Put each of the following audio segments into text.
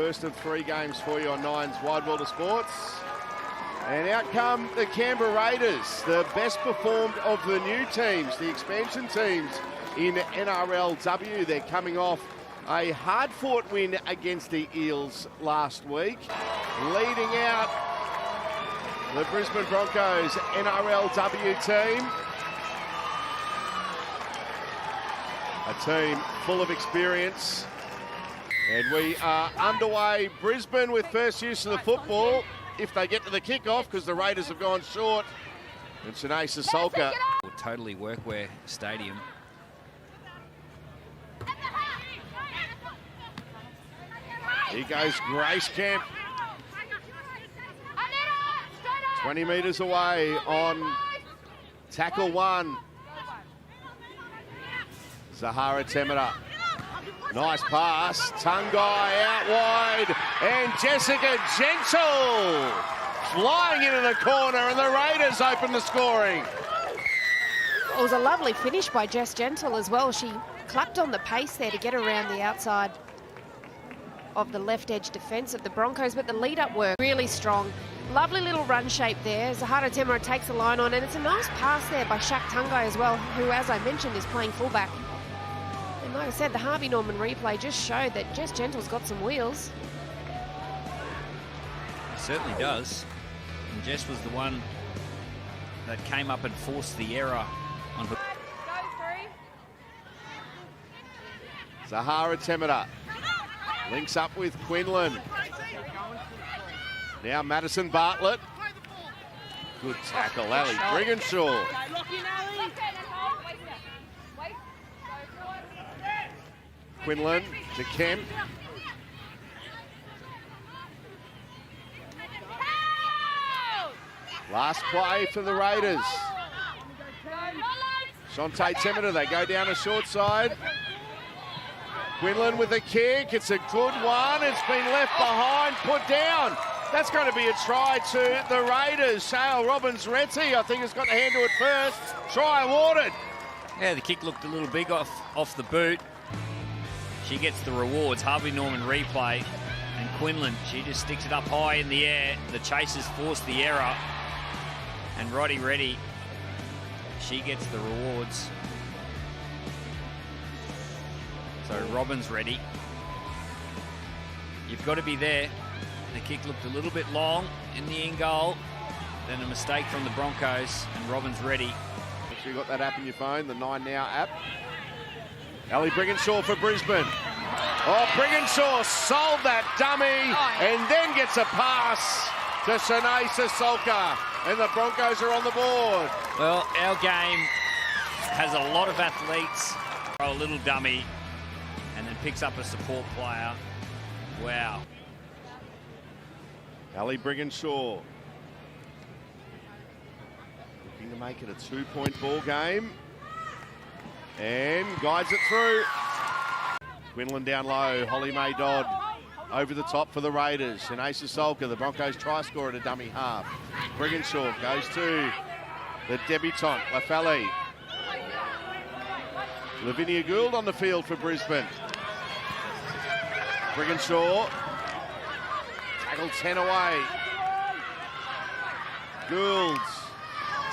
first of 3 games for you on Nine's Wide World of Sports. And out come the Canberra Raiders, the best performed of the new teams, the expansion teams in NRLW. They're coming off a hard-fought win against the Eels last week. Leading out the Brisbane Broncos NRLW team. A team full of experience. And we are underway. Brisbane with first use of the football, if they get to the kickoff, because the Raiders have gone short. And Shanaisa Solka. Totally workwear stadium. Here goes Grace Camp. 20 metres away on tackle 1. Zahara Temera. Nice pass. Tungai out wide. And Jessica Gentle flying into the corner, and the Raiders open the scoring. It was a lovely finish by Jess Gentle as well. She clapped on the pace there to get around the outside of the left edge defence of the Broncos, but the lead-up work really strong. Lovely little run shape there. Zahara Temera takes the line on, and it's a nice pass there by Shaq Tungai as well, who, as I mentioned, is playing fullback. And like I said, the Harvey Norman replay just showed that Jess Gentle's got some wheels. It certainly does. And Jess was the one that came up and forced the error on her. Zahara Temera links up with Quinlan. Now Madison Bartlett. Good tackle, Ali Brigginshaw. Quinlan to Kemp. Last play for the Raiders. Shantae Temera, they go down the short side. Quinlan with a kick, it's a good one, it's been left behind, put down. That's going to be a try to the Raiders. Shale Robbins-Retty, I think, has got the hand to it first. Try awarded. Yeah, the kick looked a little big off the boot. She gets the rewards. Harvey Norman replay. And Quinlan, she just sticks it up high in the air. The chasers force the error. And Roddy Reddy, she gets the rewards. So Robbins ready. You've got to be there. The kick looked a little bit long in the end goal. Then a mistake from the Broncos, and Robbins ready. Make sure you got that app in your phone, the 9 Now app. Ali Brigginshaw for Brisbane. Oh, Brigginshaw sold that dummy and then gets a pass to Shanaisa Solka. And the Broncos are on the board. Well, our game has a lot of athletes. A little dummy and then picks up a support player. Wow. Ali Brigginshaw looking to make it a 2-point ball game. And guides it through. Quinlan down low. Holly May Dodd over the top for the Raiders. And Asa Solka, the Broncos try scorer at a dummy half. Brigginshaw goes to the debutante, Lafale. Lavinia Gould on the field for Brisbane. Brigginshaw. Tackle 10 away. Goulds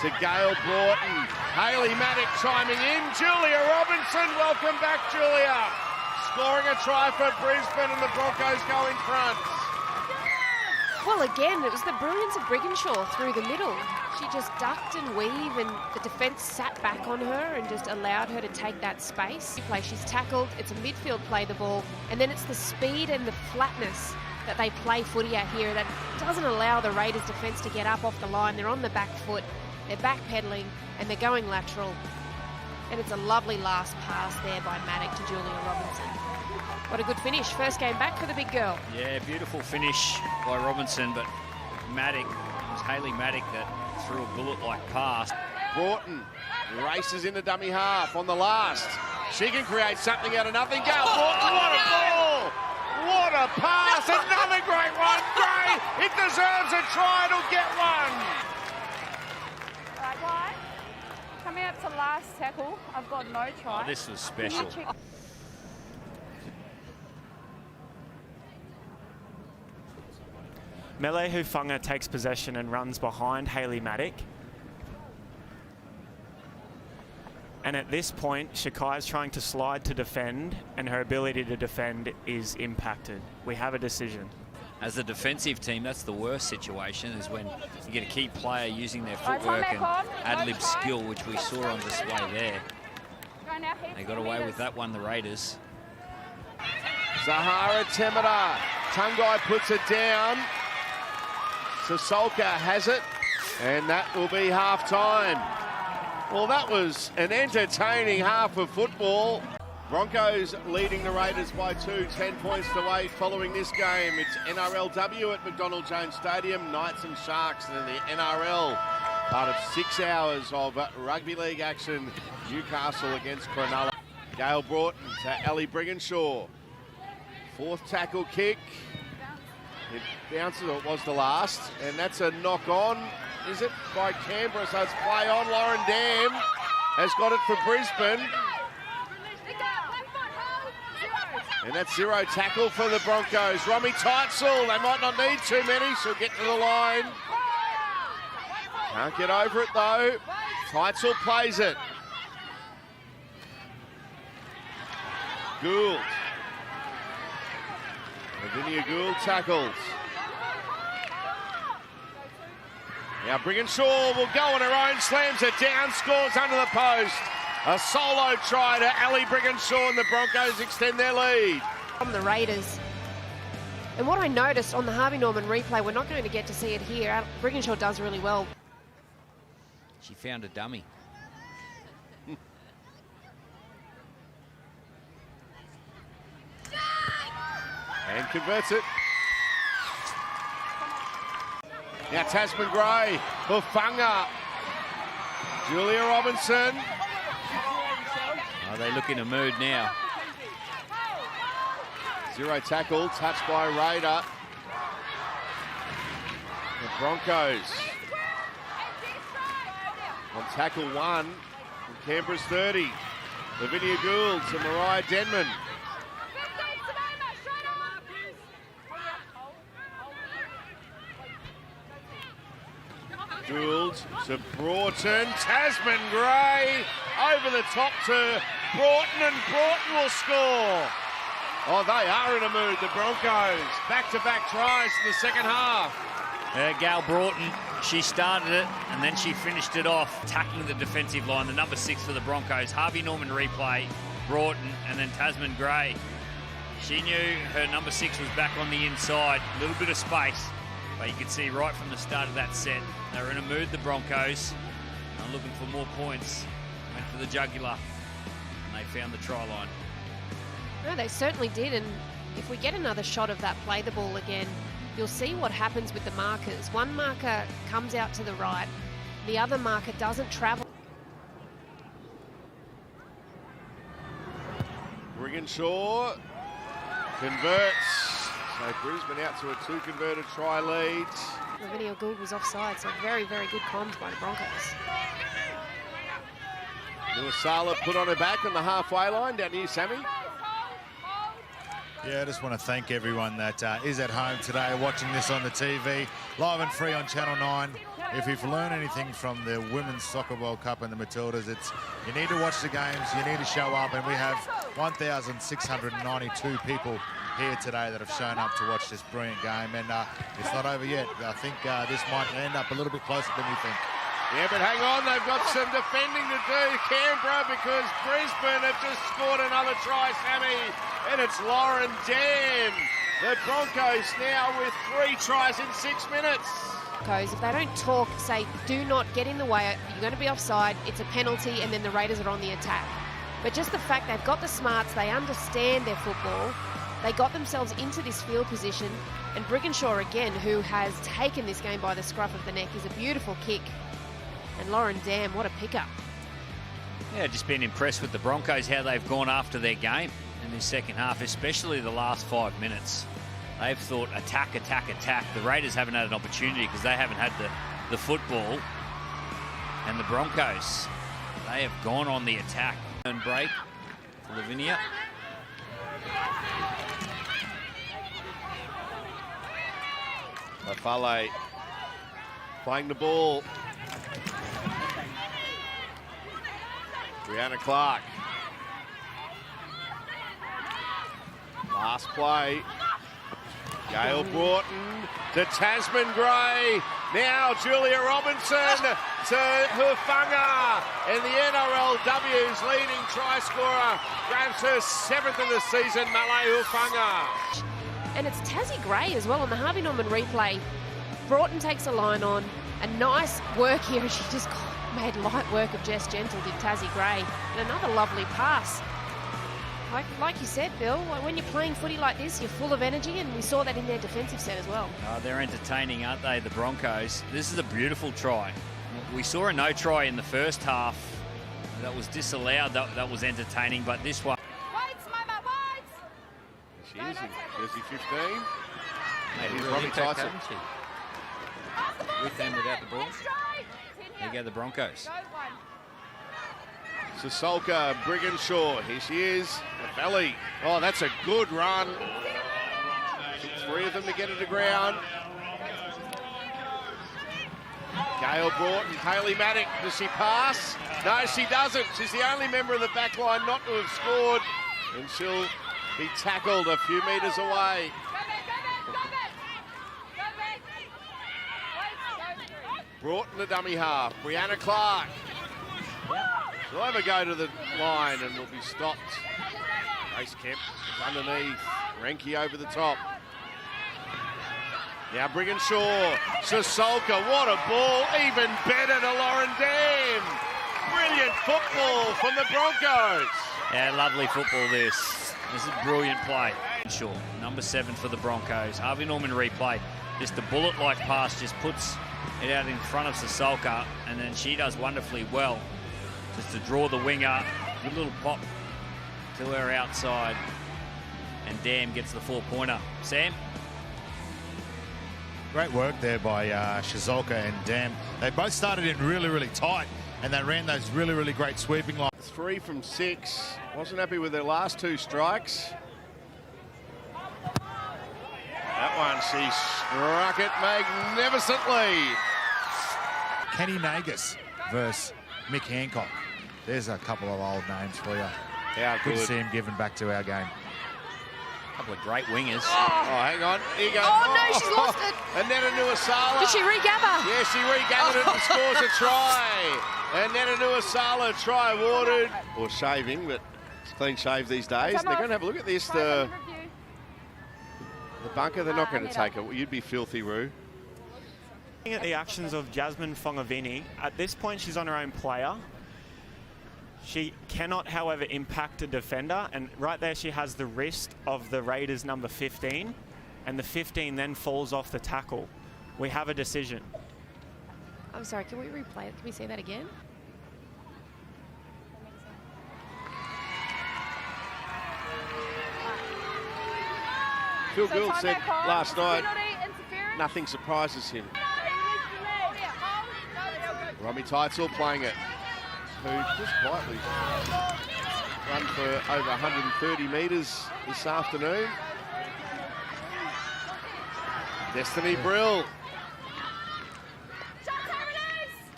to Gail Broughton. Hayley Maddock chiming in. Julia Robinson, welcome back, Julia. Scoring a try for Brisbane, and the Broncos go in front. Well, again, it was the brilliance of Brigginshaw through the middle. She just ducked and weaved, and the defence sat back on her and just allowed her to take that space. She's tackled, it's a midfield play the ball, and then it's the speed and the flatness that they play footy at here that doesn't allow the Raiders defence to get up off the line. They're on the back foot, they're backpedaling, and they're going lateral. And it's a lovely last pass there by Maddock to Julia Robinson. What a good finish. First game back for the big girl. Yeah, beautiful finish by Robinson, but Maddock, it was Hayley Maddock that threw a bullet-like pass. Broughton races into dummy half on the last. She can create something out of nothing. Gail Broughton, what a ball! What a pass! Another great one. Gray, it deserves a try. It'll get one. Right, Wyatt. Coming up to last tackle, I've got no try. Oh, this was special. Mele Hufanga takes possession and runs behind Hayley Maddock. And at this point, Shakai is trying to slide to defend, and her ability to defend is impacted. We have a decision. As a defensive team, that's the worst situation, is when you get a key player using their footwork and ad-lib skill, which we saw on display there. They got away with that one, the Raiders. Zahara Temera. Tungai puts it down. Sasolka has it, and that will be half-time. Well, that was an entertaining half of football. Broncos leading the Raiders by 2, 10 points to 8 following this game. It's NRLW at McDonald Jones Stadium, Knights and Sharks, and then the NRL. Part of 6 hours of rugby league action, Newcastle against Cronulla. Gail Broughton to Ali Brigginshaw. 4th tackle kick. It bounces, it was the last, and that's a knock-on, is it, by Canberra? So it's play on. Lauren Dam has got it for Brisbane. And that's 0 tackle for the Broncos. Romy Teitzel, they might not need too many. She'll get to the line. Can't get over it though. Teitzel plays it. Gould. Lavinia Gould tackles. Now Brigginshaw will go on her own, slams it down, scores under the post. A solo try to Ali Brigginshaw, and the Broncos extend their lead. From the Raiders. And what I noticed on the Harvey Norman replay, we're not going to get to see it here. Brigginshaw does really well. She found a dummy. And converts it. Now Tasman Gray, Hufanga, Julia Robinson. Oh, they look in a mood now. 0 tackle, touched by Raider. The Broncos on tackle 1 from Canberra's 30. Lavinia Gould to Mariah Denman. Gould to Broughton. Tasman Gray over the top to Broughton, and Broughton will score. Oh, they are in a mood, the Broncos. Back-to-back tries in the second half. Gail Broughton, she started it and then she finished it off, attacking the defensive line. The number 6 for the Broncos, Harvey Norman replay, Broughton, and then Tasman Gray. She knew her number 6 was back on the inside, a little bit of space, but you could see right from the start of that set, they were in a mood, the Broncos, and looking for more points. Went for the jugular, and they found the try line. No, they certainly did, and if we get another shot of that play the ball again, you'll see what happens with the markers. One marker comes out to the right, the other marker doesn't travel. Brigginshaw converts. So Brisbane out to a 2 converted try lead. Lavinia Gould was offside, so very, very good comms by the Broncos. Nuasala put on her back on the halfway line down here, Sammy. Yeah, I just want to thank everyone that is at home today watching this on the TV, live and free on Channel 9. If you've learned anything from the Women's Soccer World Cup and the Matildas, it's you need to watch the games, you need to show up, and we have 1,692 people here today that have shown up to watch this brilliant game, and it's not over yet. I think this might end up a little bit closer than we think. Yeah, but hang on, they've got some defending to do, Canberra, because Brisbane have just scored another try, Sammy, and it's Lauren Dam. The Broncos now with 3 tries in 6 minutes. If they don't talk, say, do not get in the way, you're going to be offside, it's a penalty, and then the Raiders are on the attack. But just the fact they've got the smarts, they understand their football, they got themselves into this field position, and Brigginshaw again, who has taken this game by the scruff of the neck, is a beautiful kick. And Lauren Dam, what a pickup. Yeah, just been impressed with the Broncos, how they've gone after their game in this second half, especially the last 5 minutes. They've thought attack, attack, attack. The Raiders haven't had an opportunity because they haven't had the football. And the Broncos, they have gone on the attack. And break for Lavinia. Lafale playing the ball. Brianna Clark. Last play. Gail Broughton to Tasman Gray. Now Julia Robinson to Hufanga. And the NRLW's leading try scorer grabs her 7th of the season, Malay Hufanga. And it's Tassie Gray as well on the Harvey Norman replay. Broughton takes a line on. A nice work here, and she just made light work of Jess Gentle, did Tassie Gray. And another lovely pass. Like you said, Bill, when you're playing footy like this, you're full of energy, and we saw that in their defensive set as well. They're entertaining, aren't they, the Broncos? This is a beautiful try. We saw a no try in the first half. That was disallowed. That was entertaining, but this one... Whites, Mama, whites! She is in jersey 15. Maybe Here's really Robbie impact, Tyson. hasn't she? With and without the ball. There you go, the Broncos. Sasolka, Brigginshaw, here she is, the belly. Oh, that's a good run. Took 3 of them to get it to ground. Gail Broughton, Hayley Maddock, does she pass? No, she doesn't. She's the only member of the back line not to have scored, and she'll be tackled a few metres away. Broughton the dummy half, Brianna Clark. She'll have a go to the line and will be stopped. Grace Kemp underneath, Renke over the top. Now Brigginshaw, Sasolka, what a ball, even better to Lauren Dam. Brilliant football from the Broncos. Yeah, lovely football this. This is brilliant play. Sure, number 7 for the Broncos. Harvey Norman replay. Just a bullet-like pass just puts it out in front of Sasolka, and then she does wonderfully well just to draw the winger. Good little pop to her outside, and Dam gets the 4-pointer. Sam? Great work there by Shazolka and Dam. They both started in really, really tight, and they ran those really, really great sweeping lines. 3 from 6. Wasn't happy with their last 2 strikes. That one, she struck it magnificently. Kenny Nagus versus Mick Hancock. There's a couple of old names for you. How Good good. to see him given back to our game. A couple of great wingers. Oh, hang on. Here you go. Oh, no, she's lost it. Aneta Nuasala. Did she regather? Yeah, she regathered it and scores a try. Aneta Nuasala, try awarded. Or shaving, but it's clean shave these days. They're going to have a look at this. The bunker, they're not going to take it. You'd be filthy, Roo. Looking at the actions of Jasmine Fongavini, at this point she's on her own player. She cannot, however, impact a defender, and right there she has the wrist of the Raiders number 15, and the 15 then falls off the tackle. We have a decision. I'm sorry, can we replay it? Can we see that again? Phil Gould said last night, nothing surprises him. Robbie Teitzel playing it, who just quietly run for over 130 metres this afternoon. Destiny Brill.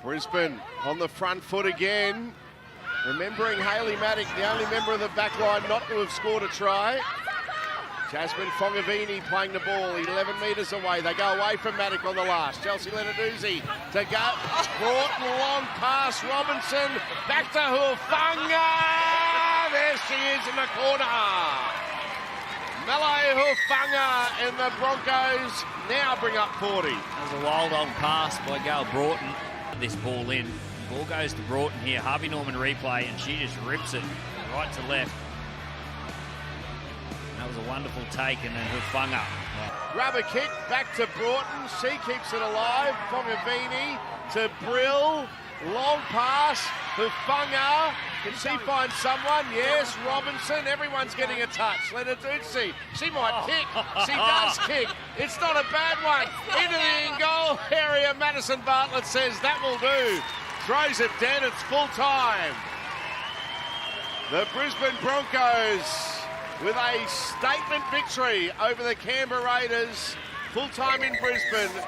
Brisbane on the front foot again. Remembering Hayley Maddock, the only member of the back line not to have scored a try. Jasmine Fongavini playing the ball 11 metres away. They go away from Maddock on the last. Chelsea Lenarduzzi to go. Broughton long pass. Robinson back to Hufanga. There she is in the corner. Malay Hufanga and the Broncos now bring up 40. That was a wild old pass by Gail Broughton. This ball in. Ball goes to Broughton here. Harvey Norman replay, and she just rips it right to left. That was a wonderful take, and then Hufanga. Rubber kick back to Broughton. She keeps it alive. Fongavini to Brill. Long pass. Hufanga. Can she find someone? Yes, Robinson. Everyone's getting a touch. Lenarduzzi. She might kick. She does kick. It's not a bad one. Into the in-goal area. Madison Bartlett says that will do. Throws it dead. It's full time. The Brisbane Broncos with a statement victory over the Canberra Raiders, Full time in Brisbane.